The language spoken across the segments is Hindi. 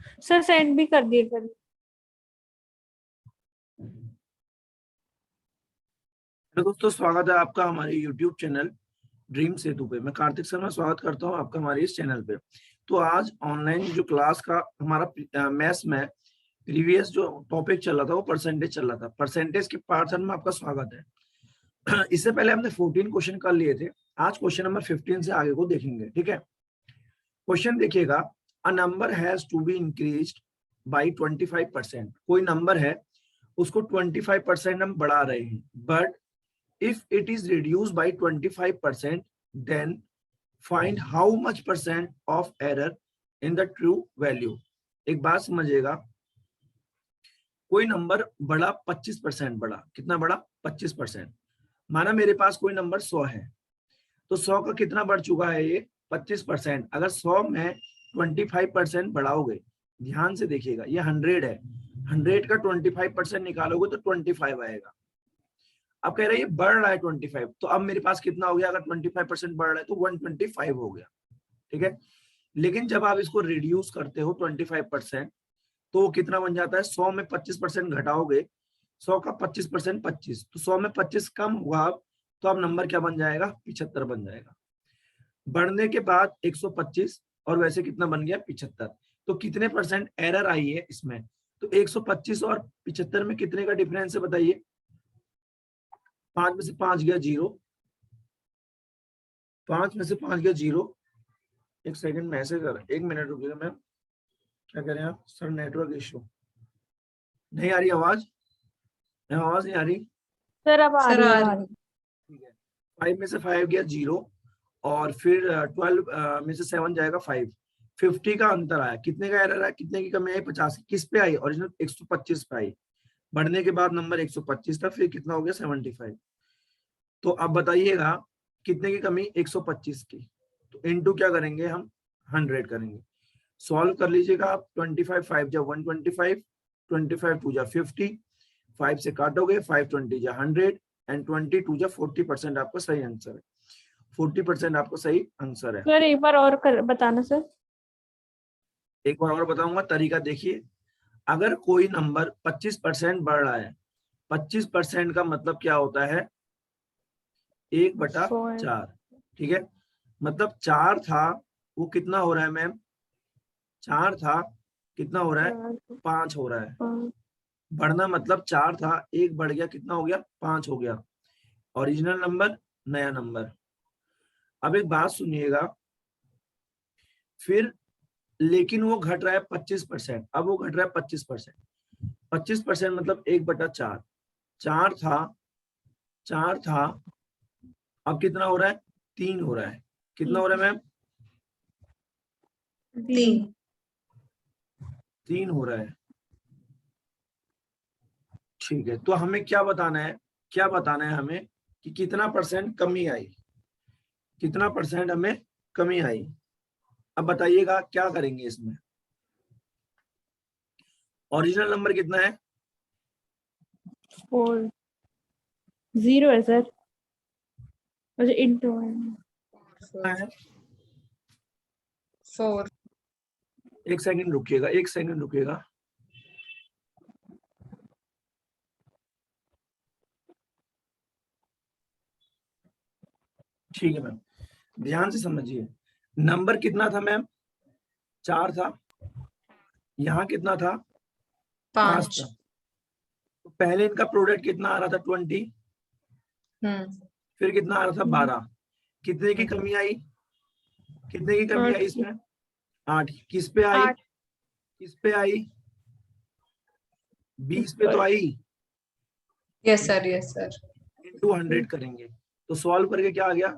सर सेंड भी कर दिए कर। हेलो दोस्तों, स्वागत है आपका हमारे YouTube चैनल ड्रीम सेतु पे। मैं कार्तिक शर्मा स्वागत करता हूं आपका हमारे इस चैनल पे। तो आज ऑनलाइन जो क्लास का हमारा मैथ्स में प्रीवियस जो टॉपिक चल रहा था वो परसेंटेज चल रहा था। परसेंटेज के पार्ट में आपका स्वागत है। इससे पहले हमने 14 क्वेश्चन कर लिए थे। आज क्वेश्चन नंबर 15 से आगे को देखेंगे, ठीक है। क्वेश्चन देखिएगा, a number has to be increased by 25%। कोई नंबर है उसको 25% हम बढ़ा रहे हैं, but if it is reduced by 25%, then find how much percent of error in the true value। एक बात समझिएगा, कोई नंबर बढ़ा 25%, बढ़ा कितना बढ़ा 25%। माना मेरे पास कोई नंबर 100 है, तो 100 का कितना बढ़ चुका है ये 25%। अगर 100 में 25% बढ़ाओगे, ध्यान से देखिएगा, ये 100 है, 100 का 25% निकालोगे तो 25 आएगा। अब कह रहे हैं ये बढ़ रहा है 25, तो अब मेरे पास कितना हो गया, अगर 25% बढ़ रहा है तो 125 हो गया, ठीक है। लेकिन जब आप इसको रिड्यूस करते हो 25%, तो वो कितना बन जाता है, 100 में 25% घटाओगे, 100 का 25% 25, तो 100 में 25 कम हुआ, तो अब नंबर क्या बन जाएगा, 75 बन जाएगा। बढ़ने के बाद 125 और वैसे कितना बन गया 75। तो कितने परसेंट एरर आई है इसमें, तो 125 और 75 में कितने का डिफरेंस है बताइए। 5 में से 5 गया 0, 5 में से 5 गया 0। एक सेकंड मैसेज कर, 1 मिनट रुकिएगा मैम। क्या करें आप सर, नेटवर्क इशू, नहीं आ रही आवाज, आवाज नहीं आ रही सर अब आ रही है। ठीक है। 5 में से 5 गया 0, और फिर 12 में से 7 जाएगा 5, 50 का अंतर आया। कितने का एरर आया, कितने की कमी आई, 50 की। किस पे आई, ओरिजिनल 125 पे आई। बढ़ने के बाद नंबर 125 था, फिर कितना हो गया 75। तो अब बताइएगा कितने की कमी, 125 की। तो इनटू क्या करेंगे हम, 100 करेंगे। सॉल्व कर लीजिएगा आप। 25 5 जा 125, 25 2 जा 50, 5 से काटोगे, 5 20 जा 100 एंड 22 जा 40% आपका सही आंसर है। 40% आपका सही आंसर है। सर एक बार और बताना सर। एक बार और बताऊंगा, तरीका देखिए। अगर कोई नंबर 25% बढ़ रहा है, 25% का मतलब क्या होता है, 1/4, ठीक है। मतलब 4 था, वो कितना हो रहा है मैम, 4 था, कितना हो रहा है 5 हो रहा है। बढ़ना मतलब 4 था, 1 बढ़ गया, कितना हो गया 5 हो गया। ओरिजिनल नंबर, नया नंबर। अब एक बात सुनिएगा, फिर लेकिन वो घट रहा है 25%। अब वो घट रहा है 25%, 25% मतलब 1/4। 4 था, 4 था, अब कितना हो रहा है 3 हो रहा है। कितना हो रहा है मैम, 3 हो रहा है, ठीक है। तो हमें क्या बताना है, क्या बताना है हमें कि कितना परसेंट कमी आई, कितना परसेंट हमें कमी आई। अब बताइएगा क्या करेंगे इसमें। ओरिजिनल नंबर कितना है, 4 0 है सर, अच्छा इंटू है 4। एक सेकंड रुकिएगा, एक सेकंड रुकिएगा। ठीक है मैम, ध्यान से समझिए। नंबर कितना था मैम, 4 था, यहाँ कितना था 5 था। तो पहले इनका प्रोडक्ट कितना आ रहा था 20, फिर कितना आ रहा था 12। कितने की कमी आई, कितने की कमी आई इसमें, 8। किस पे आई, किस पे आई, 20 पे तो आई। Yes sir, yes sir. Into 100 करेंगे, तो सॉल्व करके क्या आ गया,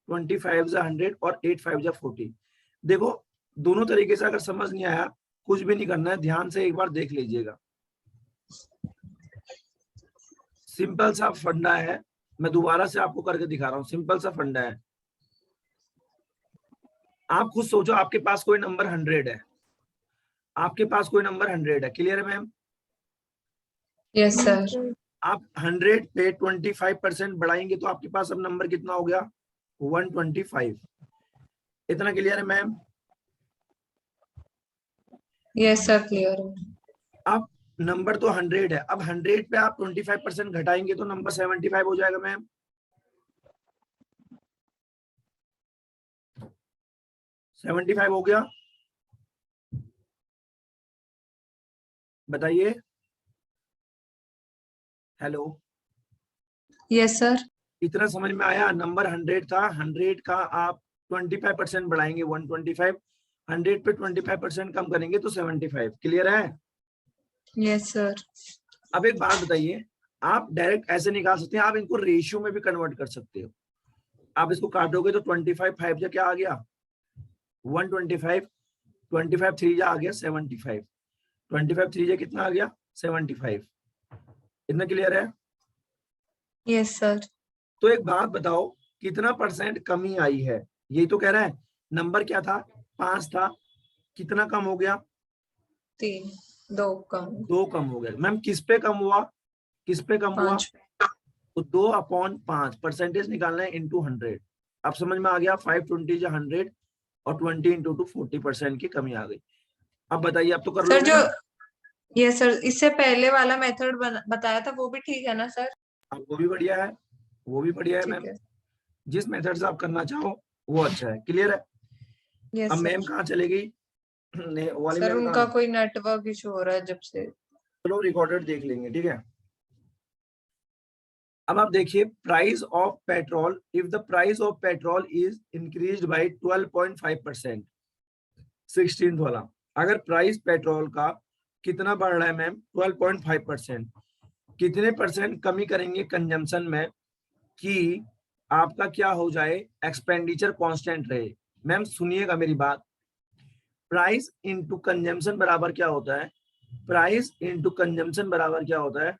25 जा 100 और 8 5 जा 40। देखो दोनों तरीके से अगर समझ नहीं आया, कुछ भी नहीं करना है, ध्यान से एक बार देख लीजिएगा। सिंपल सा फंडा है, मैं दोबारा से आपको करके दिखा रहा हूँ। सिंपल सा फंडा है, आप खुद सोचो, आपके पास कोई नंबर 100 है, आपके पास कोई नंबर 100 है, क्लियर है मैम। Yes sir. आप 100 पे 25% बढ़ाएंगे तो आपके पास अब नंबर कितना हो गया 125। इतना क्लियर है मैम। Yes sir, clear है. अब नंबर तो 100 है, अब 100 पे आप 25% घटाएंगे तो नंबर 75 हो जाएगा मैम। सेवेंटी 75 हो गया, बताइए। Hello, Yes sir. इतना समझ में आया? नंबर 100 था, 100 का आप 25% बढ़ाएंगे 125, 100 पे 25% कम करेंगे तो 75। क्लियर है? Yes sir. अब एक बात बताइए, आप डायरेक्ट ऐसे निकाल सकते हैं, आप इनको रेशियो में भी कन्वर्ट कर सकते हो। आप इसको काटोगे तो 25 5 जा क्या आ गया 125, 25 3 जा आ गया 75, 25 3 जा कितना आ गया 75। इतना क्लियर है? Yes sir. तो एक बात बताओ, कितना परसेंट कमी आई है? यही तो कह रहा है। नंबर क्या था? 5 था, कितना कम हो गया? 3, 2 कम. 2 कम हो गया। मैम किस पे कम हुआ, किस पे कम हुआ? 5. तो 2/5 परसेंटेज निकालना है इंटू 100। अब समझ में आ गया, 520 या 100 और 20 इंटू 2 40% की कमी आ गई। अब बताइए, अब तो कर सर लोगे जो ना? यस सर, इससे पहले वाला मेथड बताया था वो भी ठीक है ना सर? अब वो भी बढ़िया है, वो भी बढ़िया है ठीक मैम। है. जिस मेथड से आप करना चाहो वो अच्छा है। क्लियर है? यस अब सर. मैम कहाँ चले गई? वाली सर मैम उनका कहाँ? कोई नेटवर्क इशू हो रहा है जब से. चलो रिकॉर्डेड देख लेंगे, ठीक है। अब आप देखिए, price of petrol, if the price of petrol is increased bye 12.5%, 16th वाला, अगर प्राइस पेट्रोल का कितना बढ़ रहा है मैम 12.5%, कितने परसेंट कमी करेंगे कंजम्पशन में कि आपका क्या हो जाए, एक्सपेंडिचर कांस्टेंट रहे? मैम सुनिएगा मेरी बात, प्राइस इनटू कंजम्पशन बराबर क्या होता है? प्राइस इनटू कंजम्पशन बराबर क्या होता है?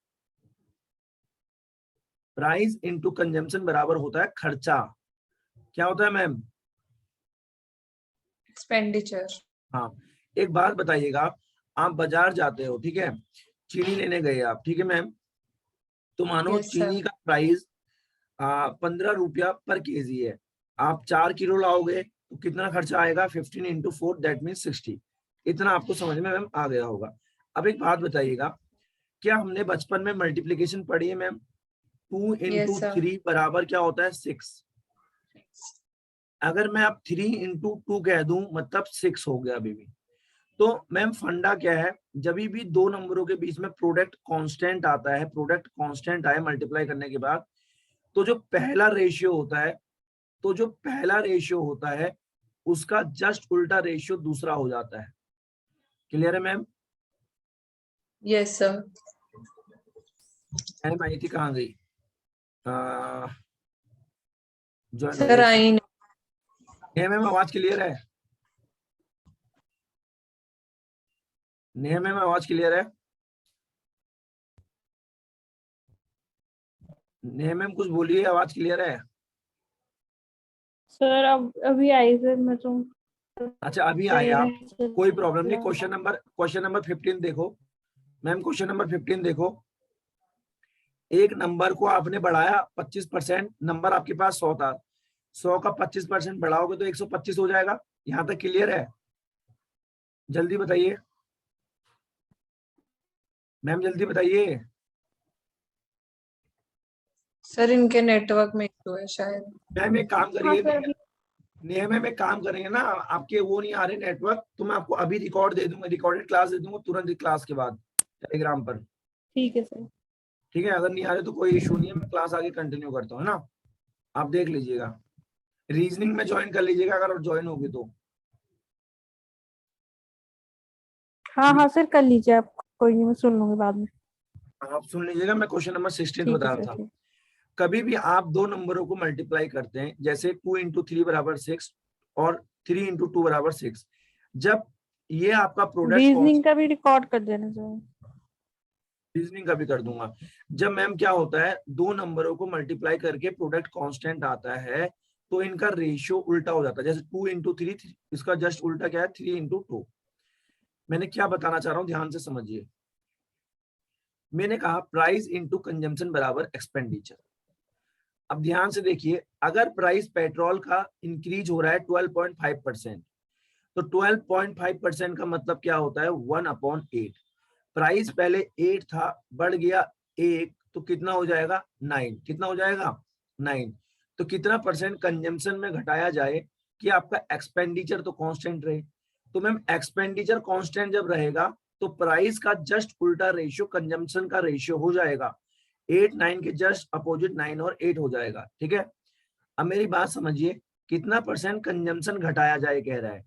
प्राइस इनटू कंजम्पशन बराबर होता है खर्चा। क्या होता है मैम? एक्सपेंडिचर. हाँ, एक बात बताइएगा, आप बाजार जाते हो, ठीक है, चीनी लेने गए आप, ठीक है मैम, तो मानो यस चीनी सर. का प्राइस 15 रुपया पर केजी है, आप 4 किलो लाओगे तो कितना खर्चा आएगा? 15 इंटू 4 दैट मीन 60। इतना आपको समझ में मैम आ गया होगा। अब एक बात बताइएगा, क्या हमने बचपन में मल्टीप्लीकेशन पढ़ी है मैम? 2 into yes sir. 3 बराबर क्या होता है? 6। अगर मैं अब 3 इंटू 2 कह दूं मतलब 6 हो गया अभी भी। तो मैम फंडा क्या है, जब भी दो नंबरों के बीच में प्रोडक्ट कांस्टेंट आता है, प्रोडक्ट कांस्टेंट आए मल्टीप्लाई करने के बाद, तो जो पहला रेशियो होता है, तो जो पहला रेशियो होता है उसका जस्ट उल्टा रेशियो दूसरा हो जाता है। क्लियर है मैम? Yes sir. मैम आई थी, कहाँ गई? ज्वाइन हो सर गई। आई नेहा मैम आवाज क्लियर है? नेहा मैम आवाज क्लियर है? नेहा मैम कुछ बोलिए, आवाज क्लियर है? सर अब अभी आई सर, मैं तो अच्छा अभी आए दे आप, रहे हैं कोई प्रॉब्लम नहीं। सर। क्वेश्चन नंबर 15 देखो मैम, क्वेश्चन नंबर 15 देखो। एक नंबर को आपने बढ़ाया 25%, नंबर आपके पास 100 था, 100 का 25% बढ़ाओगे तो 125 हो जाएगा। यहाँ तक क्लियर है? जल्दी बताइए मैम, जल्दी बताइए। सर, इनके नेटवर्क में इशू है शायद. मैम एक काम हाँ करिए, सर अभी नेहा मैम एक काम करेंगे ना, आपके वो नहीं आ रहे नेटवर्क, तो मैं आपको अभी रिकॉर्ड दे दूंगा, रिकॉर्डेड क्लास दे दूंगा तुरंत क्लास के बाद टेलीग्राम पर। ठीक है सर। ठीक है, अगर नहीं आ रहे तो कोई इशू नहीं है, मैं क्लास आगे कंटिन्यू करता हूँ, है ना? आप देख लीजिएगा, रीजनिंग में ज्वाइन कर लीजिएगा अगर ज्वाइन होगी तो। हाँ हाँ सर कर लीजिए आप, कोई नहीं, मैं सुन लूंगी बाद में। आप सुन लीजिएगा, मैं क्वेश्चन नंबर 16 ठीक बता है रहा सर, था। ठीक। कभी भी आप दो नंबरों को मल्टीप्लाई करते हैं, जैसे 2 इंटू 3 बराबर 6 और 3 इंटू 2 बराबर 6, जब ये आपका प्रोडक्ट रीजनिंग का भी रिकॉर्ड कर देना सर। रीजनिंग का भी कर दूंगा। जब मैम क्या होता है, दो नंबरों को मल्टीप्लाई करके प्रोडक्ट कांस्टेंट आता है तो इनका रेशियो उल्टा हो जाता है। जैसे 2 इंटू 3, इसका जस्ट उल्टा क्या है 3 इंटू 2। मैंने क्या बताना चाह रहा हूँ, ध्यान से समझिए। मैंने कहा प्राइस इंटू कंजम्पशन बराबर एक्सपेंडिचर। अब ध्यान से देखिए, अगर प्राइस पेट्रोल का इंक्रीज हो रहा है 12.5%, तो 12.5% का मतलब क्या होता है 1/8। प्राइस पहले 8 था, बढ़ गया 1, तो कितना हो जाएगा 9। कितना हो जाएगा 9। तो कितना परसेंट कंजम्पशन में घटाया जाए कि आपका एक्सपेंडिचर तो कांस्टेंट रहे। तो मैम एक्सपेंडिचर कांस्टेंट जब रहेगा तो प्राइस का जस्ट उल्टा रेशियो कंजम्पशन का रेशियो हो जाएगा। 8 9 के जस्ट अपोजिट 9 और 8 हो जाएगा। ठीक है, अब मेरी बात समझिए, कितना परसेंट कंजम्पशन घटाया जाए कह रहा है।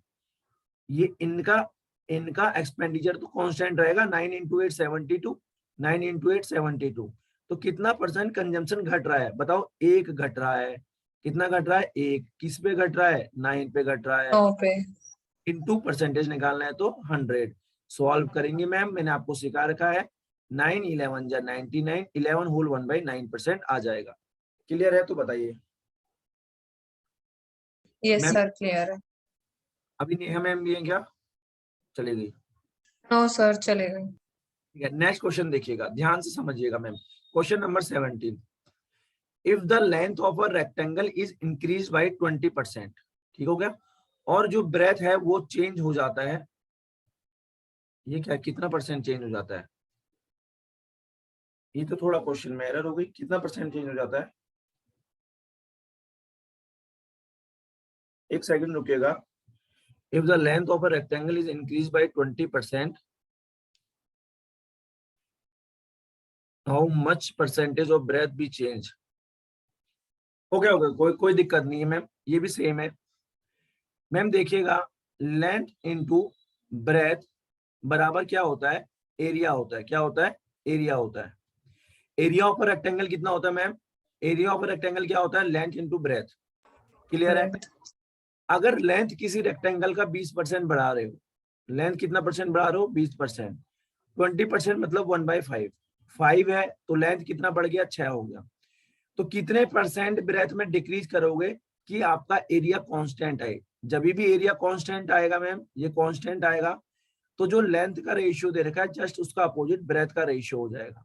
ये इनका एक्सपेंडिचर तो कांस्टेंट रहेगा, 9 × 8 72, 9 × 8 72। तो कितना परसेंट कंजम्पशन घट रहा है बताओ। 1 घट रहा है। कितना घट रहा है 1। किस पे घट रहा है 9 पे घट रहा है। 9 पे। इनटू परसेंटेज निकालना है तो 100 सॉल्व करेंगे। मैम मैंने आपको सिखा रखा है 9 11 जा 99, 11 होल 1/9% आ जाएगा। क्लियर है तो बताइए। यस मैम सर क्लियर है। अभी नेहा मैम भी है क्या, चली गई। नो सर चलेगा। ठीक है, नेक्स्ट क्वेश्चन देखिएगा, ध्यान से समझिएगा ma'am. Question number 17, if the length of a rectangle is increase by 20%। ठीक हो गया, और जो ब्रेथ है वो चेंज हो जाता है। ये क्या, कितना परसेंट चेंज हो जाता है। ये तो थोड़ा क्वेश्चन में एरर हो गई। कितना परसेंट चेंज हो जाता है, एक सेकंड रुकिएगा। If the length of a rectangle is increase by 20%, how much percentage of breadth be change. Okay okay, कोई दिक्कत नहीं है मैम, ये भी सेम है। मैम देखिएगा, लेंथ इनटू ब्रेथ बराबर क्या होता है, एरिया होता है। क्या होता है, एरिया होता है। एरिया ऑफ रेक्टेंगल कितना होता है मैम, एरिया ऑफ रेक्टेंगल क्या होता है, लेंथ इनटू ब्रेथ। क्लियर है। अगर लेंथ किसी रेक्टेंगल का 20% बढ़ा रहे हो, लेंथ कितना परसेंट बढ़ा रहे हो 20%, 20% मतलब 1/5, 5 है तो लेंथ कितना बढ़ गया 6 हो गया। तो कितने परसेंट ब्रेथ में डिक्रीज करोगे कि आपका एरिया कांस्टेंट आए। जब भी एरिया कांस्टेंट आएगा मैम, ये कांस्टेंट आएगा, तो जो लेंथ का रेशियो दे रखा है जस्ट उसका अपोजिट ब्रेथ का रेशियो हो जाएगा।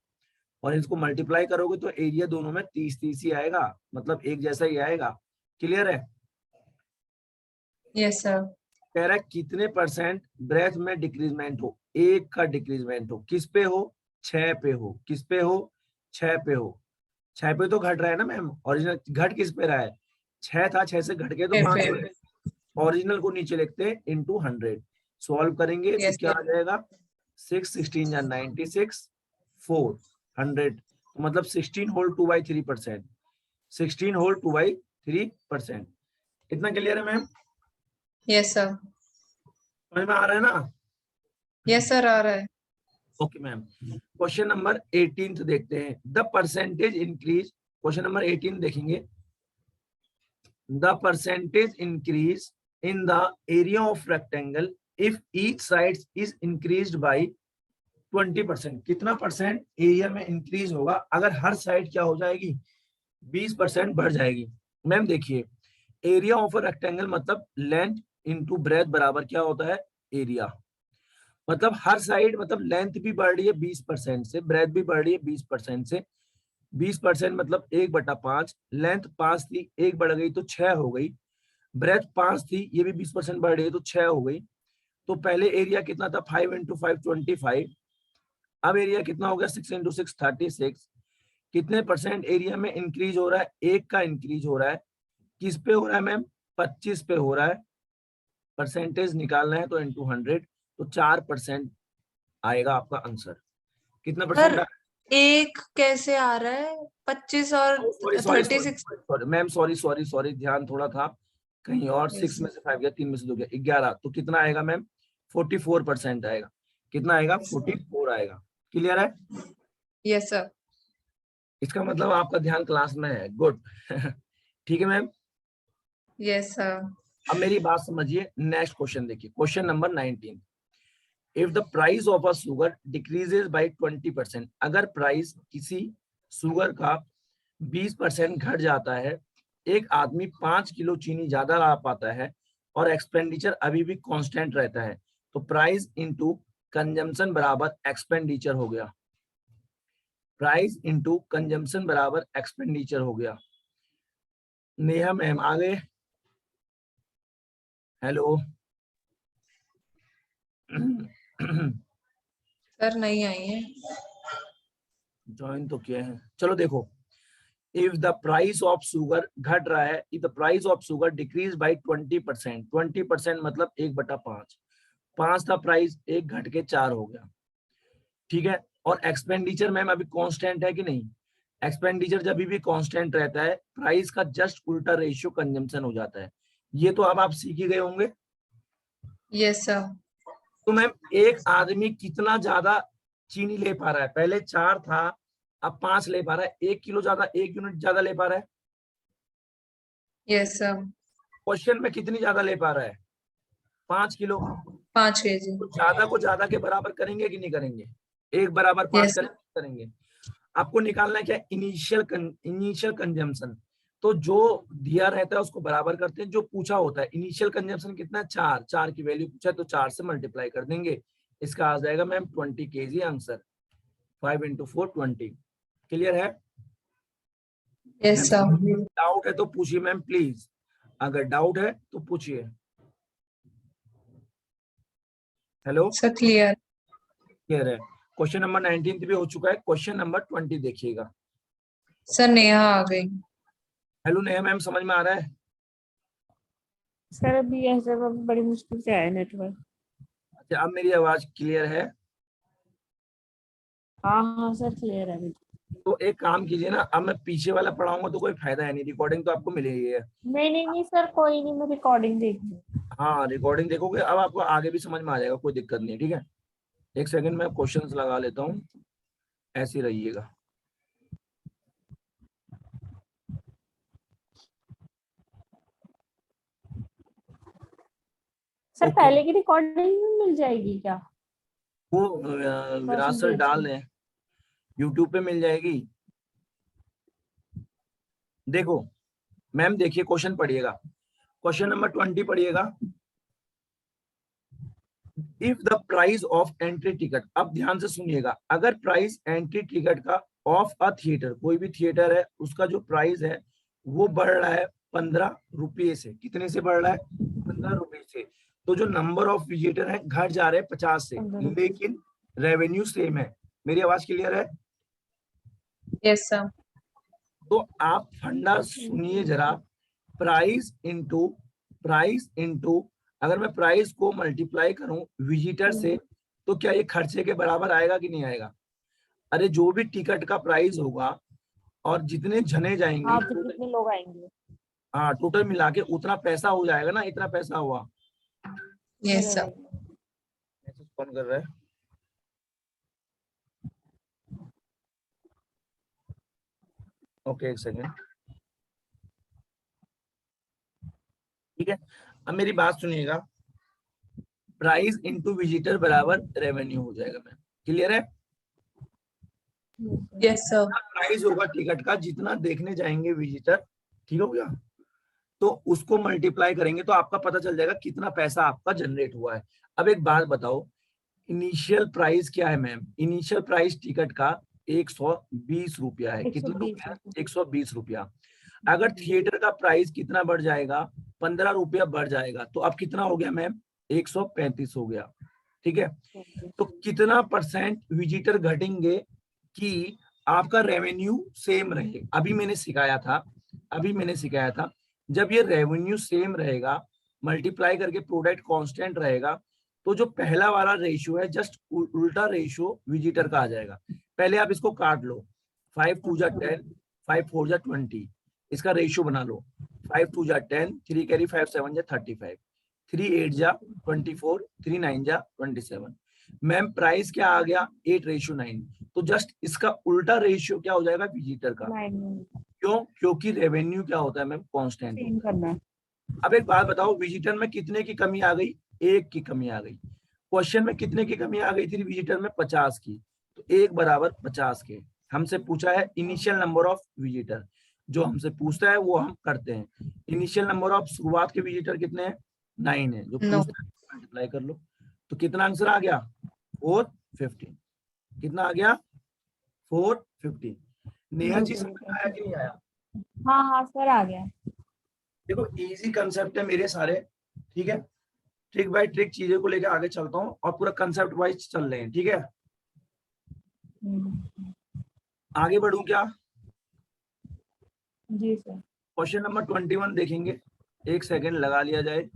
और इसको मल्टीप्लाई करोगे तो एरिया दोनों में 30-30 ही आएगा, मतलब एक जैसा ही आएगा। क्लियर है। Yes sir. कह रहा है कितने परसेंट ब्रेथ में डिक्रीजमेंट हो, 1 का डिक्रीजमेंट हो। किस पे हो, 6 पे हो। किस पे हो, 6 पे हो। 6 पे तो घट रहा है ना मैम, ओरिजिनल घट किस पे रहा है, 6 था, 6 से घट के तो 5 हो। ओरिजिनल को नीचे लिखते हैं इनटू 100। सॉल्व करेंगे तो यस क्या आ जाएगा, 6 16 या 96, 4 100। तो मतलब 16 होल 2/3%, 16 होल 2/3%। इतना क्लियर है मैम, यस सर। समझ में आ रहा है ना। यस सर आ रहा है। ओके मैम, क्वेश्चन नंबर 18 देखते हैं। The percentage increase, question number 18 देखेंगे। The percentage increase in the area of rectangle if each side is increased by 20%। कितना परसेंट एरिया में इंक्रीज होगा अगर हर साइड क्या हो जाएगी 20% बढ़ जाएगी। मैम देखिए, एरिया ऑफ अ रेक्टेंगल मतलब लेंथ इनटू ब्रेथ बराबर क्या होता है, एरिया। मतलब हर साइड, मतलब लेंथ भी बढ़ रही है 20% से, ब्रेथ भी बढ़ रही है 20% से। 20% मतलब 1/5, लेंथ 5 थी, 1 बढ़ गई तो 6 हो गई। ब्रेथ 5 थी, ये भी 20% बढ़ रही है तो 6 हो गई। तो पहले एरिया कितना था, 5 × 5 25। अब एरिया कितना हो गया, 6 × 6 36। कितने परसेंट एरिया में इंक्रीज हो रहा है, 1 का इंक्रीज हो रहा है। किस पे हो रहा है मैम, 25 पे हो रहा है। परसेंटेज निकालना है तो इनटू 100, तो 4% आएगा आपका आंसर। कितना परसेंट। सर एक कैसे आ रहा है, 25 और sorry sorry 36। Sorry ma'am, sorry ध्यान थोड़ा था कहीं और। 6 में से 5 गया, 3 में से 2 गया, 11। तो कितना आएगा मैम, 44% आएगा। कितना आएगा, 44 आएगा। क्लियर है। Yes sir. इसका मतलब आपका ध्यान क्लास में है, गुड। ठीक है मैम। Yes sir. अब मेरी बात समझिए, नेक्स्ट क्वेश्चन देखिए, question number 19। If the price of a sugar decreases by 20%। अगर प्राइस किसी शुगर का 20% घट जाता है, एक आदमी 5 किलो चीनी ज्यादा ला पाता है और एक्सपेंडिचर अभी भी कांस्टेंट रहता है, तो प्राइस इनटू कंजम्पशन बराबर एक्सपेंडिचर हो गया। प्राइस इनटू कंजम्पशन बराबर एक्सपेंडिचर हो गया। नेहा मैम आ गए, हेलो। सर नहीं आई है। ज्वाइन तो किया है, चलो देखो। If the price of sugar घट रहा है, if the price of sugar decrease by 20%, 20% मतलब 1/5, 5 था प्राइस, 1 घट के 4 हो गया, ठीक है। और एक्सपेंडिचर मैम अभी कांस्टेंट है कि नहीं? एक्सपेंडिचर जब भी कांस्टेंट रहता है, प्राइस का जस्ट उल्टा रेशियो कंजम्पशन हो जाता है। ये तो अब आप सीख ही गए होंगे। Yes sir. तो मैम एक आदमी कितना ज्यादा चीनी ले पा रहा है? पहले 4 था, अब 5 ले पा रहा है, 1 किलो ज्यादा, 1 यूनिट ज्यादा ले पा रहा है। Yes sir. क्वेश्चन में कितनी ज्यादा ले पा रहा है? 5 किलो। 5 kg। तो ज्यादा को ज्यादा के बराबर करेंगे कि नहीं करेंगे? 1 बराबर 5 Yes. करेंगे। आपको निकालना है क्या? Initial consumption. तो जो दिया रहता है उसको बराबर करते हैं, जो पूछा होता है इनिशियल कंजम्पशन कितना है? 4 की वैल्यू पूछा है तो 4 से मल्टीप्लाई कर देंगे। इसका आ जाएगा मैम 20 kg आंसर। 5 × 4 20। क्लियर है? Yes sir. डाउट है तो पूछिए मैम प्लीज, अगर डाउट है तो पूछिए। Hello, sir clear. क्लियर है? क्वेश्चन नंबर 19 भी हो चुका है, क्वेश्चन नंबर 20 देखिएगा। सर नेहा आ गई। हेलो नेहा मैम, समझ में आ रहा है? सर अभी ऐसे बड़ी मुश्किल से आया नेटवर्क। अच्छा, अब मेरी आवाज क्लियर है? हाँ हाँ सर क्लियर है अभी। तो एक काम कीजिए ना, अब मैं पीछे वाला पढ़ाऊंगा तो कोई फायदा है नहीं, रिकॉर्डिंग तो आपको मिल ही है। नहीं सर कोई नहीं, मैं रिकॉर्डिंग देखूंगी। हाँ रिकॉर्डिंग देखोगे, अब आपको आगे भी समझ में आ जाएगा, कोई दिक्कत नहीं, ठीक है। एक सेकंड में क्वेश्चंस लगा लेता हूँ, ऐसे रहिएगा। Sir Okay. पहले की रिकॉर्डिंग मिल जाएगी क्या? वो विराट सर डाल दें, यूट्यूब पे मिल जाएगी। देखो मैम, देखिए क्वेश्चन पढ़िएगा, क्वेश्चन नंबर 20 पढ़िएगा। If the price of entry ticket, अब ध्यान से सुनिएगा, अगर प्राइस एंट्री टिकट का ऑफ अ थिएटर, कोई भी थिएटर है उसका जो प्राइस है वो बढ़ रहा है 15 रुपये से। कितने से बढ़ रहा है? 15 रुपये से। तो जो नंबर ऑफ विजिटर है घट जा रहे हैं 50 से, 15 रुपये। लेकिन रेवेन्यू सेम है। मेरी आवाज क्लियर है? Yes sir. तो आप फंडा सुनिए जरा, प्राइस इंटू अगर मैं प्राइस को मल्टीप्लाई करूं विजिटर से, तो क्या ये खर्चे के बराबर आएगा कि नहीं आएगा? अरे जो भी टिकट का प्राइस होगा और जितने जने जाएंगे, हाँ तो कितने लोग आएंगे? हाँ टोटल मिला के उतना पैसा हो जाएगा ना, इतना पैसा हुआ। Yes sir. मैसेज कौन कर रहा है? ओके एक सेकेंड, ठीक है। अब मेरी बात सुनिएगा, प्राइस इंटू विजिटर बराबर रेवेन्यू हो जाएगा मैम। क्लियर है? Yes sir. प्राइस होगा टिकट का, जितना देखने जाएंगे विजिटर, ठीक हो गया, तो उसको मल्टीप्लाई करेंगे तो आपका पता चल जाएगा कितना पैसा आपका जनरेट हुआ है। अब एक बात बताओ, इनिशियल प्राइस क्या है मैम? इनिशियल प्राइस टिकट का 120 रुपया है। कितना रुपया? 120 रुपया। अगर थिएटर का प्राइस कितना बढ़ जाएगा? 15 रुपया बढ़ जाएगा, तो अब कितना हो गया मैम? 135 हो गया, ठीक है। तो कितना परसेंट विजिटर घटेंगे कि आपका रेवेन्यू सेम रहे? अभी मैंने सिखाया था, जब ये रेवेन्यू सेम रहेगा, मल्टीप्लाई करके प्रोडक्ट कांस्टेंट रहेगा, तो जो पहला वाला रेशियो है जस्ट उल्टा रेशियो विजिटर का आ जाएगा। पहले आप इसको काट लो, 5 2 जा 10, 5 4 जा 20, इसका रेशियो बना लो। 5 2 जा 10, 3 कैरी 5 7 जा 35, 3 8 जा 24, 3 9 जा 27। मैम प्राइस क्या आ गया? 8:9। तो जस्ट इसका उल्टा रेशियो क्या हो जाएगा विजिटर का। क्यों? क्योंकि रेवेन्यू क्या होता है मैम? कांस्टेंट होता है। अब एक बात बताओ, विजिटर में कितने की कमी आ गई? 1 की कमी आ गई। क्वेश्चन में कितने की कमी आ गई थी विजिटर में? 50 की। तो 1 बराबर 50 के। हमसे पूछा है इनिशियल नंबर ऑफ विजिटर, जो हमसे पूछता है वो हम करते हैं। इनिशियल नंबर ऑफ शुरुआत के विजिटर कितने हैं? 9 है। जो पूछता है मल्टीप्लाई कर लो, तो कितना आंसर आ गया? 450। कितना आ गया? 450। नेहा जी समझ में आया कि नहीं आया? हाँ सर आ गया। देखो इजी कंसेप्ट है मेरे सारे, ठीक है, ट्रिक बाय ट्रिक चीजें को लेकर आगे चलता हूँ और पूरा कंसेप्ट वाइज चल रहे हैं, ठीक है। आगे बढ़ूं क्या? जी सर। क्वेश्चन नंबर 21 देखेंगे, एक सेकेंड लगा लिया जाए।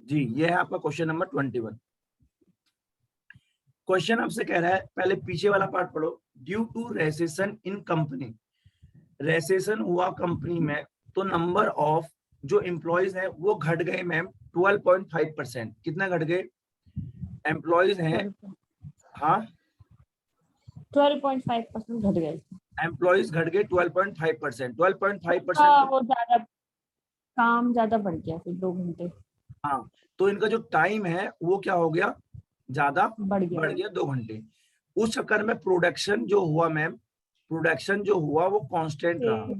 जी ये है आपका क्वेश्चन नंबर 21। क्वेश्चन आपसे कह रहा है, पहले पीछे वाला पार्ट पढ़ो। Due to recession in company, recession हुआ कंपनी में तो नंबर ऑफ जो एम्प्लॉयज है वो घट गए मैम 12.5%। कितना घट गए? एम्प्लॉयज हैं, हाँ 12.5% घट गए। एम्प्लॉयज घट गए 12.5%। 12.5% हाँ, वो ज्यादा काम ज्यादा बढ़ गया फिर 2 घंटे हाँ, तो इनका जो टाइम है वो क्या हो गया? ज्यादा बढ़ बढ़ गया। गया 2 घंटे। उस चक्कर में प्रोडक्शन जो हुआ मैम, प्रोडक्शन जो हुआ वो कांस्टेंट रहा।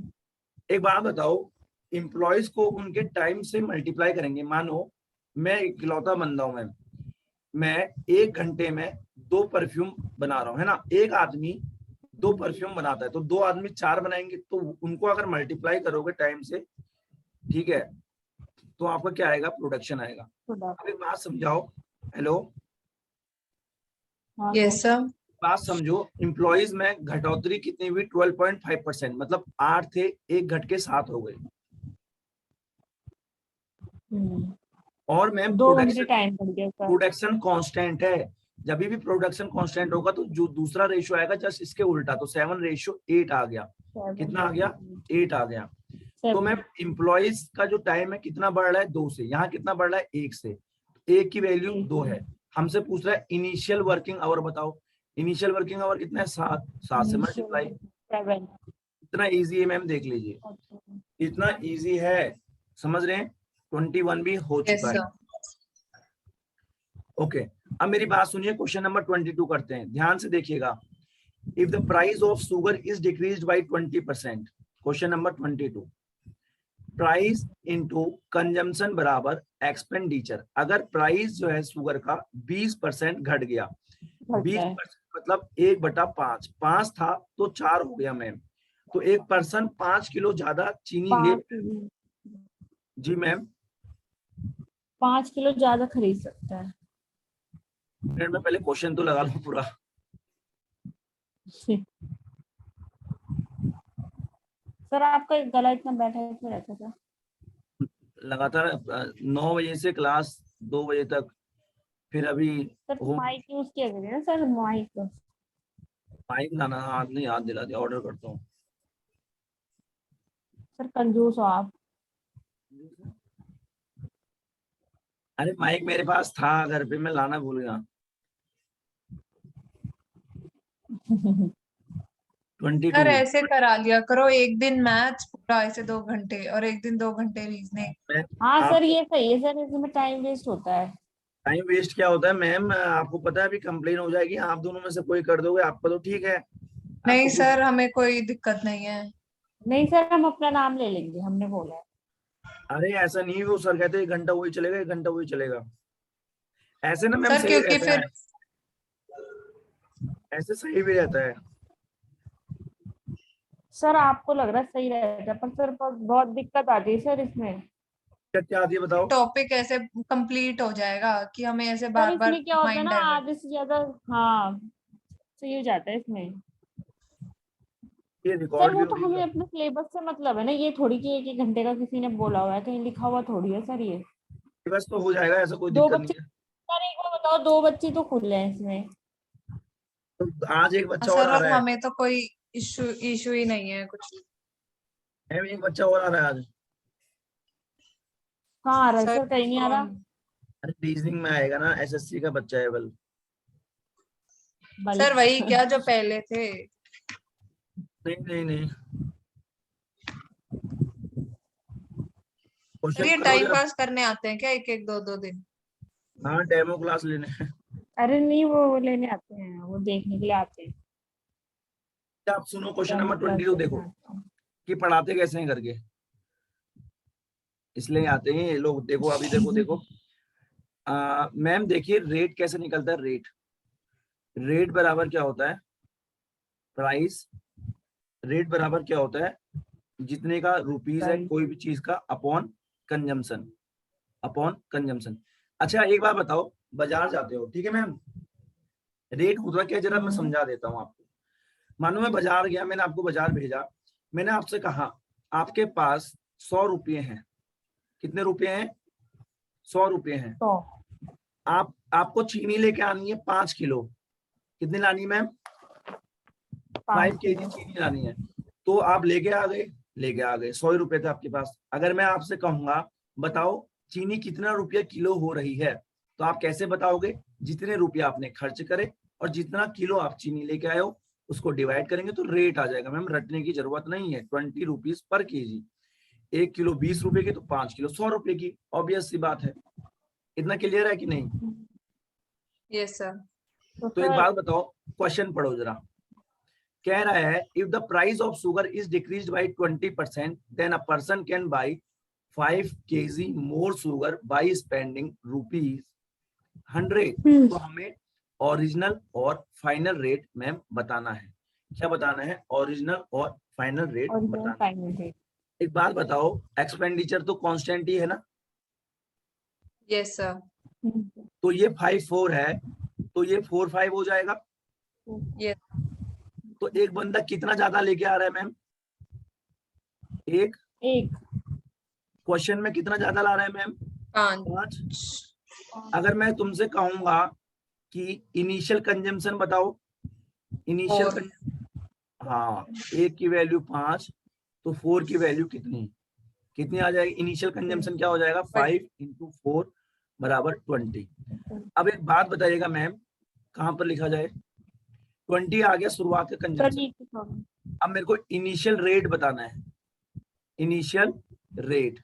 एक बात बताओ, एम्प्लॉयज को उनके टाइम से मल्टीप्लाई करेंगे। मानो मैं इकलौता बंदा हूं मैम, मैं 1 घंटे में 2 परफ्यूम बना रहा हूँ, है ना। एक आदमी 2 परफ्यूम बनाता है तो 2 आदमी 4 बनाएंगे, तो उनको अगर मल्टीप्लाई करोगे टाइम से, ठीक है, तो आपका क्या आएगा? प्रोडक्शन आएगा। अब एक बात समझाओ, हेलो, हाँ यस सर। सर। बात समझो, एम्प्लॉयज में घटोतरी कितनी हुई? 12.5%, मतलब 8 थे, 1 घट के 7 हो गए। और मैम 2 घंटे टाइम बढ़ गया सर। प्रोडक्शन कांस्टेंट है। जब भी प्रोडक्शन कांस्टेंट होगा तो जो दूसरा रेशियो आएगा जस्ट इसके उल्टा, तो 7:8 आ गया। कितना आ गया? 8 आ गया। तो मैम एम्प्लॉयज का जो टाइम है कितना बढ़ रहा है? 2 से। यहाँ कितना बढ़ रहा है? 1 से। 1 की वैल्यू 2 है। हमसे पूछ रहा है इनिशियल वर्किंग आवर बताओ। इनिशियल वर्किंग आवर कितना है? 7 से मल्टीप्लाई। 7। इतना इजी है मैम, देख लीजिए, इतना इजी है, समझ रहे हैं। 21 भी हो यस चुका है। सर। ओके, अब मेरी बात सुनिए, क्वेश्चन नंबर 22 करते हैं, ध्यान से देखिएगा। If the price of sugar is decreased by 20%, question number 22, price into consumption बराबर एक्सपेंडिचर। अगर प्राइस जो है शुगर का 20% घट गया, 20% मतलब 1/5, 5 था तो 4 हो गया मैम, तो एक पर्सन 5 किलो ज्यादा चीनी ले। जी मैम, 5 किलो ज्यादा खरीद सकता है। मिनट में पहले क्वेश्चन तो लगा लो पूरा। सर आपका गला इतना बैठा है क्यों रहता था? लगातार 9 बजे से क्लास 2 बजे तक, फिर अभी सर होम। माइक यूज किया करिए ना सर, माइक। माइक लाना, हाथ नहीं, याद दिला दिया, ऑर्डर करता हूँ। सर कंजूस हो आप। अरे माइक मेरे पास था घर पे, मैं लाना भूल गया। 22 सर ऐसे करा लिया करो, एक दिन मैथ्स पूरा ऐसे 2 घंटे और एक दिन 2 घंटे रीजनिंग। मैं हाँ आप सर ये सही है सर, इसमें टाइम वेस्ट होता है। टाइम वेस्ट क्या होता है मैम? आपको पता है अभी कंप्लेन हो जाएगी, आप दोनों में से कोई कर दोगे, आपका तो ठीक है, नहीं आपको कुछ। सर, हमें कोई दिक्कत नहीं है। नहीं सर, हम अपना नाम ले लेंगे, हमने बोला है। अरे ऐसा नहीं, वो सर कहते हैं 1 घंटा वही चलेगा, 1 घंटा वही चलेगा। ऐसे ना मैम सर सही क्योंकि रहता है, फिर ऐसे सही भी रहता है। सर आपको लग रहा है सही रहता है, पर सर बहुत दिक्कत आती है सर इसमें। क्या क्या आती है बताओ? टॉपिक ऐसे कंप्लीट हो जाएगा कि हमें ऐसे सर बार बार इसमें क्या होता है माइंड ना, डाइवर्ट। आधे से ज्यादा। हाँ, सही हो जाता है इसमें। ये सर रिकॉर्ड भी वो तो होगी। हमें अपने सिलेबस से मतलब है ना, ये थोड़ी कि 1-1 घंटे का किसी ने बोला हुआ है, कहीं लिखा हुआ थोड़ी है सर ये। बस तो हो जाएगा, ऐसा कोई दो दिक्कत बच्चे नहीं है। सर एक बार बताओ, 2 बच्चे तो खुल रहे हैं इसमें। तो आज एक बच्चा और सर आ और रहा है, हमें तो कोई इशू इशू ही नहीं है कुछ। मैम एक बच्चा और आ रहा है आज। कहाँ आ रहा है सर सर? कहीं नहीं आ कौन? रहा। अरे रीजनिंग में आएगा ना, एसएससी का बच्चा है बल। सर वही क्या जो पहले थे। नहीं नहीं नहीं, सर क्वेश्चन ये करो टाइम जरा। पास करने आते हैं क्या, एक एक दो दो दिन? हाँ डेमो क्लास लेने हैं। अरे नहीं, वो लेने आते हैं, वो देखने के लिए आते हैं। आप सुनो, क्वेश्चन डेमो नंबर क्लास 22 देखो देखने आते हैं। कि पढ़ाते कैसे हैं करके, इसलिए आते हैं ये लोग। देखो अभी देखो देखो, मैम देखिए रेट कैसे निकलता है। रेट, रेट बराबर क्या होता है? प्राइस। रेट बराबर क्या होता है? जितने का रुपीज है Right. कोई भी चीज का अपॉन कंजम्पशन, अपॉन कंजम्पशन। अच्छा एक बार बताओ, बाजार जाते हो, ठीक है मैम, रेट होता क्या जरा मैं समझा देता हूँ आपको। मानो मैं बाजार गया, मैंने आपको बाजार भेजा, मैंने आपसे कहा आपके पास 100 रुपये हैं। कितने रुपये हैं? 100 रुपये हैं। तो आपको चीनी लेके आनी है 5 किलो। कितनी लानी है मैम? 5 केजी चीनी लानी है। तो आप लेके आ गए 100 रुपए थे आपके पास। अगर मैं आपसे कहूंगा बताओ चीनी कितना रुपया किलो हो रही है, तो आप कैसे बताओगे? जितने रुपये आपने खर्च करे और जितना किलो आप चीनी लेके आए हो उसको डिवाइड करेंगे तो रेट आ जाएगा। मैम रटने की जरूरत नहीं है। 20 रुपीज पर केजी। 1 किलो 20 रुपए की, तो 5 किलो 100 रुपए की। ऑब्वियस सी बात है। इतना क्लियर है कि नहीं? Yes sir. तो एक बात बताओ, क्वेश्चन पढ़ो जरा। कह रहा है if the price of sugar is decreased by 20% then a person can buy 5 kg more sugar by spending ₹100। तो हमें ओरिजिनल और फाइनल रेट मैम बताना है। क्या बताना है? ओरिजिनल और फाइनल रेट बताना है। एक बात बताओ, एक्सपेंडिचर तो कांस्टेंट ही है ना? Yes sir. तो ये 5-4 है, तो ये 4-5 हो जाएगा। यस। तो एक बंदा कितना ज्यादा लेके आ रहा है मैम? एक क्वेश्चन में कितना ज्यादा ला रहा है मैम? 5। अगर मैं तुमसे कहूंगा कि इनिशियल कंजम्पशन बताओ, इनिशियल हाँ, एक की वैल्यू 5, तो 4 की वैल्यू कितनी आ जाएगी? इनिशियल कंजम्पशन क्या हो जाएगा? 5 × 4 = 20। अब एक बात बताइएगा मैम, कहाँ पर लिखा जाए? 20 आ गया शुरुआत का कंजम्पशन। अब मेरे को इनिशियल रेट बताना है। इनिशियल रेट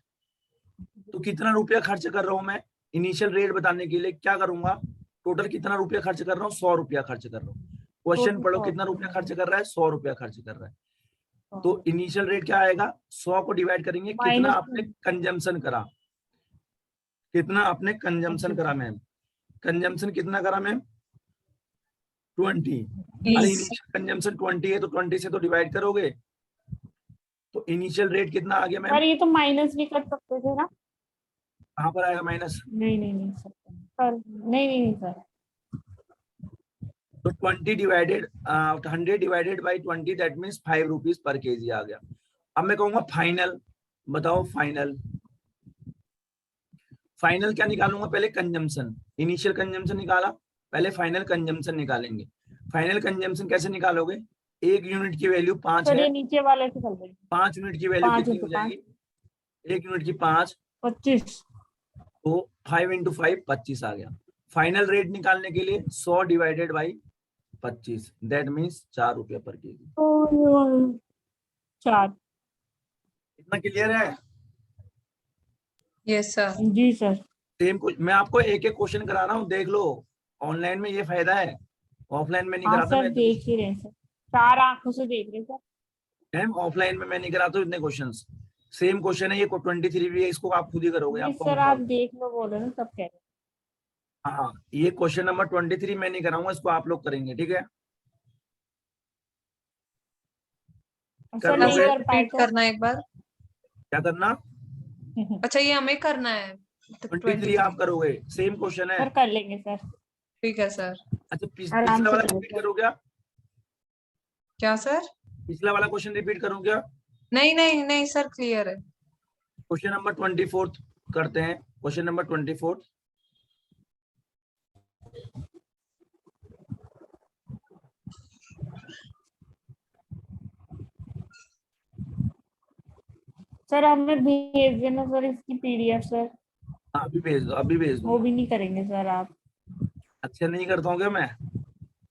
तो कितना रुपया खर्च कर रहा हूं मैं? इनिशियल रेट बताने के लिए क्या करूंगा? टोटल कितना रुपया खर्च कर रहा हूँ? 100 रुपया खर्च कर रहा हूँ। क्वेश्चन पढ़ो, कितना रुपया खर्च कर रहा है? 100 रुपया खर्च कर रहा है। तो इनिशियल रेट क्या आएगा? 100 को डिवाइड करेंगे कितना आपने कंजम्पशन करा। कितना आपने कंजम्पशन करा मैम? कंजम्पशन कितना करा मैम? 20। अरे इनिशियल कंजम्पशन 20 है तो 20 से तो डिवाइड करोगे। तो इनिशियल रेट कितना आ गया मैम? सर ये तो माइनस भी कर सकते थे ना? कहाँ पर आएगा माइनस? नहीं सर, नहीं सर। तो 20 divided 100 divided by 20 that means 5 rupees per KG आ गया। अब मैं कहूंगा फाइनल बताओ। फाइनल क्या निकालूंगा? पहले कंजम्पशन। इनिशियल कंजम्पशन निकाला, पहले फाइनल कंजम्पशन निकालेंगे। फाइनल कंजम्पशन कैसे निकालोगे? 1 यूनिट की वैल्यू 5 है, नीचे वाले से कर देंगे। 5 यूनिट की वैल्यू कितनी हो जाएगी? 1 यूनिट की 5, 25। तो 5 × 5 25 आ गया। फाइनल रेट निकालने के लिए 100 डिवाइडेड बाई 25 दैट मीन्स 4 रुपया पर केजी। 4। इतना क्लियर है? Yes sir. जी सर। सेम कुछ मैं आपको एक एक क्वेश्चन करा रहा हूँ, देख लो। ऑनलाइन में ये फायदा है, ऑफलाइन में नहीं हाँ कराता सर, मैं। देख ही रहे सर, 4 आंखों से देख रहे सर। मैम ऑफलाइन में मैं नहीं कराता हूँ इतने क्वेश्चंस। सेम क्वेश्चन है ये, 23 भी है, इसको आप खुद ही करोगे। नहीं आपको सर, आप देख लो बोलो ना, सब कह रहे हाँ, ये क्वेश्चन नंबर 23 मैं नहीं कराऊंगा, इसको आप लोग करेंगे, ठीक है? हैं। कर सर नहीं लोगे? कर पाए रिपीट तो करना एक बार। क्या करना? अच्छा ये हमें करना है। 23 आप करोगे, सेम क्वेश्चन है। सर कर लेंगे सर, ठीक है सर। अच्छा आराम पिछला से वाला करो रिपीट सर। करो क्या? क्या सर? पिछला वाला क्वेश्चन रिपीट करूँ क्या? नहीं सर, क्लियर है। क्वेश्चन नंबर 24 करते हैं। Question number 24। सर हमें भेज देना सर इसकी पीडीएफ सर। हाँ अभी भेज दो, अभी भेज वो दूंगा। भी नहीं करेंगे सर आप? अच्छा नहीं करता हूँ क्या मैं?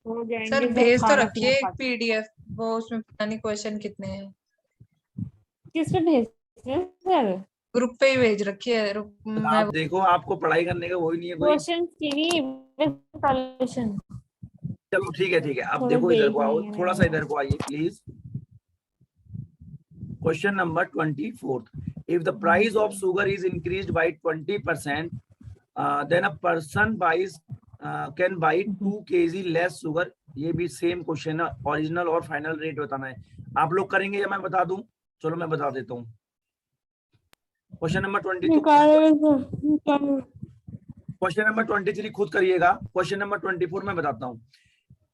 हो जाएंगे सर सर, भेज तो खाना रखिए पीना एक खा के। पीडीएफ, वो उसमें पता नहीं क्वेश्चन कितने हैं। किस पे भेजते हैं सर? ग्रुप पे ही भेज रखिए। मैं आप देखो, आपको पढ़ाई करने का वही नहीं है कोई। क्वेश्चन की नहीं, सॉल्यूशन चलो ठीक है। अब थोड़े देखो इधर को आओ, देखनी है थोड़ा सा मैंने। इधर को आइए please. Question number 24। If the price of sugar is increased by 20%, then a person buys can buy 2 kg less sugar. ये भी सेम क्वेश्चन है, ओरिजिनल और फाइनल रेट बताना है। आप लोग करेंगे या मैं बता दूं? चलो मैं बता देता हूँ। क्वेश्चन नंबर 22, क्वेश्चन नंबर 23 खुद करिएगा। क्वेश्चन नंबर 24 मैं बताता हूँ।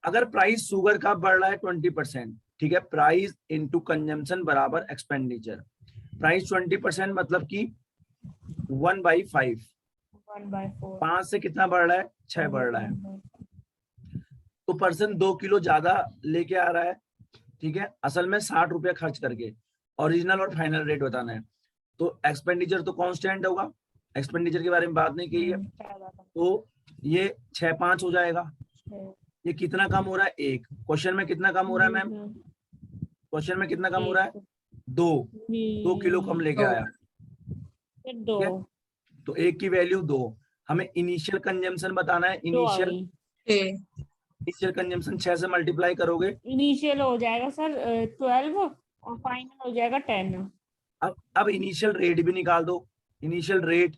अगर प्राइस शुगर का बढ़ रहा है 20%, ठीक है, प्राइस इनटू कंजम्पशन बराबर एक्सपेंडिचर। प्राइस 20% मतलब कि 1/5, 1/4 5 से कितना बढ़ रहा है, 6 बढ़ रहा है। तो पर्सन 2 किलो ज्यादा लेके आ रहा है, ठीक है, असल में 60 रुपया खर्च करके। ओरिजिनल और फाइनल रेट बताना है। तो एक्सपेंडिचर तो कांस्टेंट होगा, एक्सपेंडिचर के बारे में बात नहीं की है, तो ये 6/5 हो जाएगा। ये कितना कम हो रहा है, 1। क्वेश्चन में कितना कम हो रहा है मैम, क्वेश्चन में कितना कम हो रहा है, 2 किलो कम लेके आया, ठीक है। तो 1 की वैल्यू 2। हमें इनिशियल कंजम्पशन बताना है। इनिशियल कंजम्पशन 6 से मल्टीप्लाई करोगे, इनिशियल हो जाएगा सर 12 और फाइनल हो जाएगा 10। अब इनिशियल रेट भी निकाल दो। इनिशियल रेट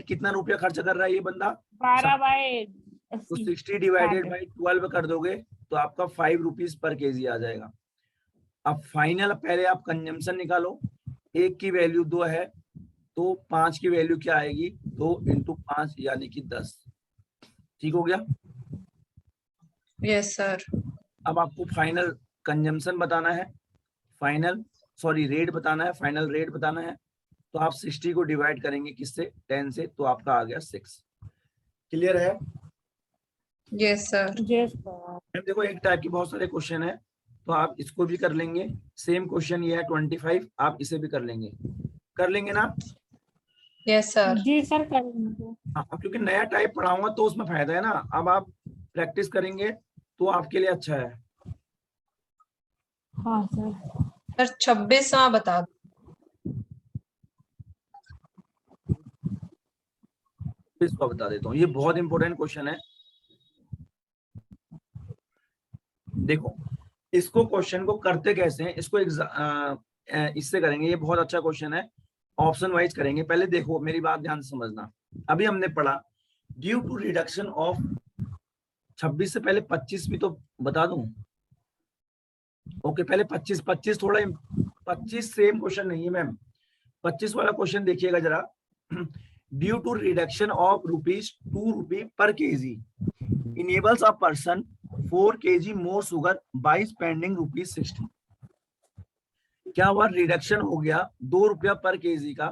कितना रुपया खर्च कर रहा है ये बंदा, 12/80। तो 60 डिवाइडेड बाई 12 कर दोगे तो आपका 5 रुपीज पर केजी आ जाएगा। अब फाइनल, पहले आप कंजम्पशन निकालो। 1 की वैल्यू 2 है, तो 5 की वैल्यू क्या आएगी, 2 × 5 यानी कि 10। ठीक हो गया। Yes sir. अब आपको फाइनल कंजम्पशन बताना है, रेट बताना है, फाइनल रेट बताना है। तो आप 60 को डिवाइड करेंगे किससे, 10 से, तो आपका आ गया 6। क्लियर है। Yes sir. देखो एक टाइप की बहुत सारे क्वेश्चन है, तो आप इसको भी कर लेंगे। सेम क्वेश्चन ये है 25, आप इसे भी कर लेंगे ना। Yes sir. जी सर करेंगे। हाँ, क्योंकि नया टाइप पढ़ाऊंगा तो उसमें फायदा है ना। अब आप प्रैक्टिस करेंगे तो आपके लिए अच्छा है। हाँ सर। 26वां बता दो। इसको बता देता हूँ, ये बहुत इंपॉर्टेंट क्वेश्चन है। देखो इसको, क्वेश्चन को करते कैसे हैं, इसको इससे करेंगे। ये बहुत अच्छा क्वेश्चन है, ऑप्शन वाइज करेंगे। पहले देखो मेरी बात ध्यान से समझना। अभी हमने पढ़ा ड्यू टू रिडक्शन ऑफ, 26 से पहले 25 भी तो बता दूं। ओके, पहले 25 थोड़ा 25 सेम क्वेश्चन नहीं है मैम। 25 वाला क्वेश्चन देखिएगा जरा। ड्यू टू रिडक्शन ऑफ ₹2 पर KG enables a person 4 kg more sugar by spending ₹60। क्या हुआ, रिडक्शन हो गया 2 रुपया पर केजी का,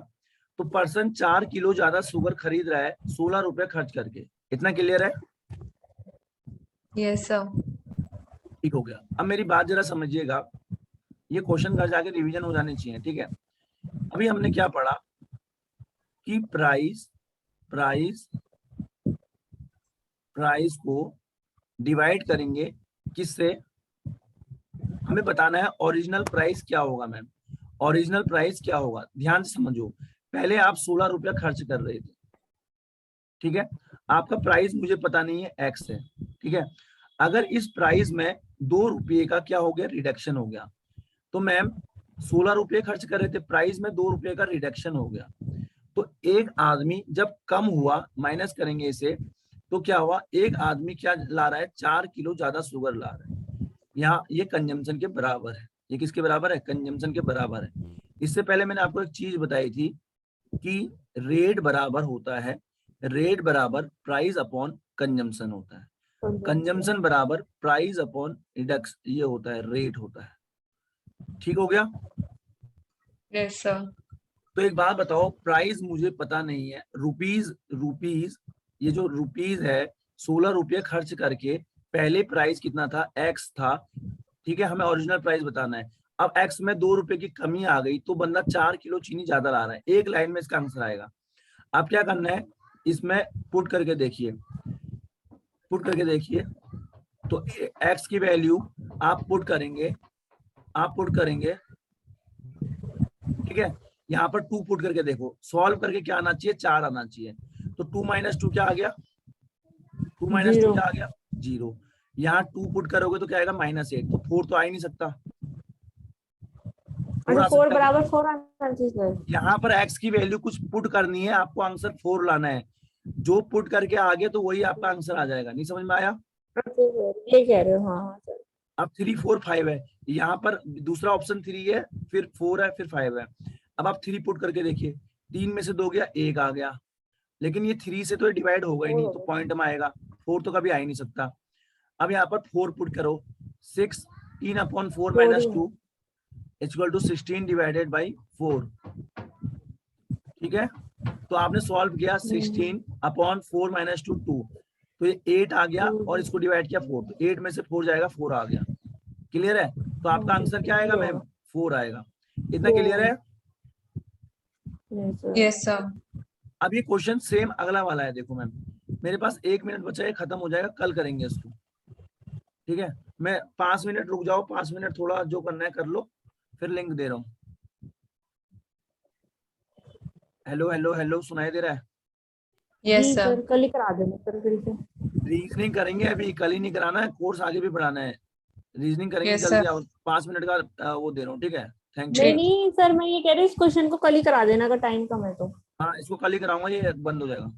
तो पर्सन 4 किलो ज्यादा शुगर खरीद रहा है 16 रुपया खर्च करके। इतना क्लियर है। Yes sir. ठीक हो गया। अब मेरी बात जरा समझिएगा, ये क्वेश्चन घर जाके रिवीजन हो जाने चाहिए, ठीक है। अभी हमने क्या पढ़ा कि प्राइस को डिवाइड करेंगे किससे, हमें बताना है ओरिजिनल प्राइस क्या होगा मैम। ओरिजिनल प्राइस क्या होगा, ध्यान से समझो। पहले आप 16 रुपया खर्च कर रहे थे, ठीक है। आपका प्राइस मुझे पता नहीं है, एक्स है, ठीक है। अगर इस प्राइस में 2 रुपये का क्या हो गया, रिडक्शन हो गया, तो मैम 16 रुपये खर्च कर रहे थे, प्राइस में 2 रुपये का रिडक्शन हो गया। तो एक आदमी जब कम हुआ, माइनस करेंगे इसे, तो क्या हुआ, एक आदमी क्या ला रहा है, 4 किलो ज्यादा शुगर ला रहा है। यहाँ ये कंजम्पशन के बराबर है। ये किसके बराबर है, कंजम्पशन के बराबर है। इससे पहले मैंने आपको एक चीज बताई थी कि रेट बराबर होता है, रेट बराबर प्राइस अपॉन कंजम्पशन होता है, कंजम्पशन बराबर प्राइस अपॉन रिडक्स, ये होता है, रेट होता है। ठीक हो गया। Yes sir. तो एक बात बताओ, प्राइस मुझे पता नहीं है, रुपीज, ये जो रुपीज है 16 रुपये खर्च करके, पहले प्राइस कितना था, एक्स था, ठीक है। हमें ओरिजिनल प्राइस बताना है। अब एक्स में 2 रुपए की कमी आ गई, तो बंदा 4 किलो चीनी ज्यादा ला रहा है। एक लाइन में इसका आंसर आएगा। अब क्या करना है, इसमें पुट करके देखिए, तो एक्स की वैल्यू आप पुट करेंगे, ठीक है। यहाँ पर 2 पुट करके देखो, सॉल्व करके क्या आना चाहिए, 4 आना चाहिए। तो 2 - 2 क्या आ गया, 2 - 2 क्या आ गया, 0। यहाँ 2 पुट करोगे तो क्या आएगा, -8। तो 4 तो आ ही नहीं सकता। 4 बराबर 4 आना चाहिए। यहाँ पर x की वैल्यू कुछ पुट करनी है, आपको आंसर 4 लाना है। जो पुट करके आ गया तो वही आपका आंसर आ जाएगा। नहीं समझ में आया, ये कह रहे हो, हाँ सर। अब 3 4 5 है, यहाँ पर दूसरा ऑप्शन 3 है, फिर 4 है, फिर 5 है। अब आप 3 पुट करके देखिए, 3 में से 2 गया, 1 आ गया, लेकिन ये 3 से तो डिवाइड होगा ही नहीं, तो पॉइंट में आएगा, 4 तो कभी आ ही नहीं सकता। अब यहाँ पर 4 पुट करो, 16/4 minus 2 equal to 16 divided by 4। ठीक है, तो आपने सॉल्व किया 16/4 माइनस 2 2, तो ये 8 आ गया और इसको डिवाइड किया 4, तो 8 में से 4 जाएगा, 4 आ गया। क्लियर है? तो आपका आंसर क्या आएगा मैम? 4 आएगा। इतना क्लियर है? Yes sir. अब ये क्वेश्चन सेम अगला वाला है, देखो मैम, मेरे पास 1 मिनट बचा है, खत्म हो जाएगा, कल करेंगे इसको। ठीक है, मैं 5 मिनट रुक जाओ, 5 मिनट थोड़ा जो करना है कर लो, फिर लिंक दे रहा हूँ। हेलो हेलो हेलो, सुनाई दे रहा है? Yes sir. कल ही करा देना सर फिर से। रीजनिंग करेंगे, अभी कल ही नहीं कराना है, कोर्स आगे भी बढ़ाना है। रीजनिंग करेंगे Yes, जल्दी sir. आओ, 5 मिनट का वो दे रहा हूँ। ठीक है, थैंक यू। नहीं नहीं सर, मैं ये कह रही हूँ इस क्वेश्चन को कल ही करा देना, अगर टाइम कम है तो। हाँ, इसको कल ही कराऊंगा, ये बंद हो जाएगा।